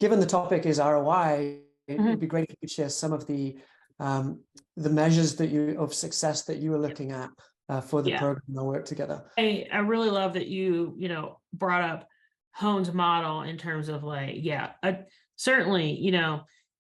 given the topic is ROI, it Mhm. would be great if you could share some of the measures of success that you were looking at for the Yeah. program and work together. I really love that you brought up Hone's model in terms of certainly,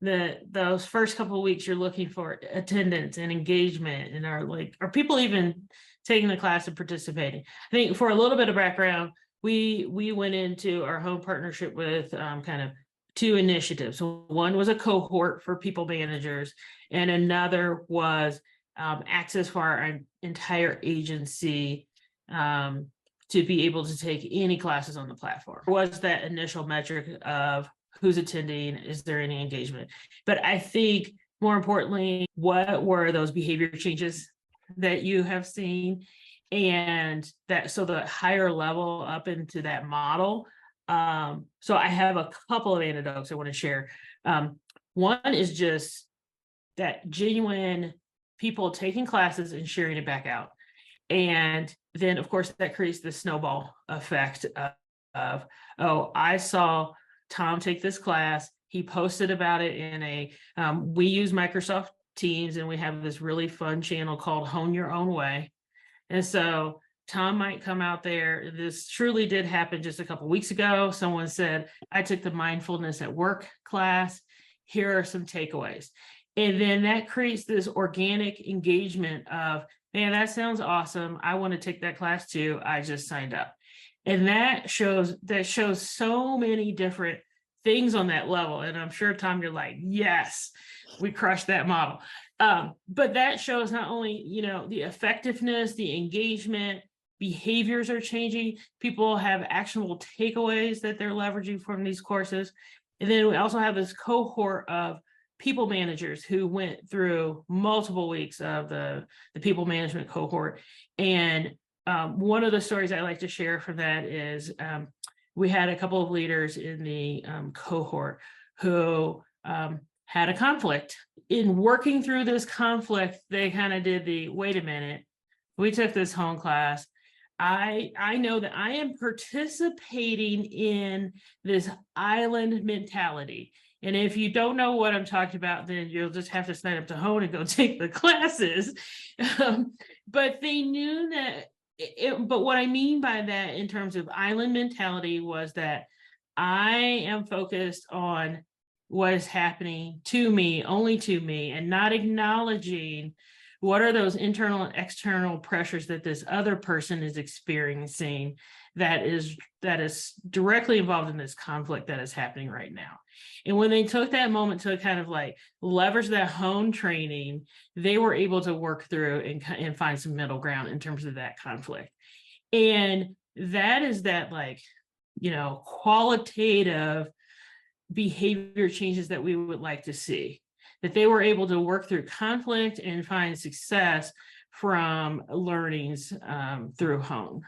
those first couple of weeks you're looking for attendance and engagement, and are people even taking the class and participating? I think for a little bit of background, we went into our Hone partnership with kind of two initiatives. So one was a cohort for people managers, and another was access for our entire agency to be able to take any classes on the platform. Was that initial metric of who's attending, is there any engagement? But I think more importantly, what were those behavior changes that you have seen? And so the higher level up into that model. So I have a couple of anecdotes I want to share. One is just that genuine people taking classes and sharing it back out. And then, of course, that creates the snowball effect of, oh, I saw Tom take this class. He posted about it in we use Microsoft Teams, and we have this really fun channel called Hone Your Own Way. And so Tom might come out there. This truly did happen just a couple of weeks ago. Someone said, I took the mindfulness at work class. Here are some takeaways. And then that creates this organic engagement of, man, that sounds awesome. I want to take that class too. I just signed up. And that shows so many different things on that level. And I'm sure, Tom, you're like, yes, we crushed that model. But that shows not only, the effectiveness, the engagement, behaviors are changing. People have actionable takeaways that they're leveraging from these courses. And then we also have this cohort of people managers who went through multiple weeks of the people management cohort. And one of the stories I like to share from that is we had a couple of leaders in the cohort who had a conflict. In working through this conflict, they kind of did wait a minute, we took this home class. I know that I am participating in this island mentality. And if you don't know what I'm talking about, then you'll just have to sign up to Hone and go take the classes. But they knew that, but what I mean by that in terms of island mentality was that I am focused on what is happening to me, only to me, and not acknowledging what are those internal and external pressures that this other person is experiencing that is directly involved in this conflict that is happening right now. And when they took that moment to kind of leverage that Hone training, they were able to work through and find some middle ground in terms of that conflict. And that is that qualitative behavior changes that we would like to see, that they were able to work through conflict and find success from learnings through Hone.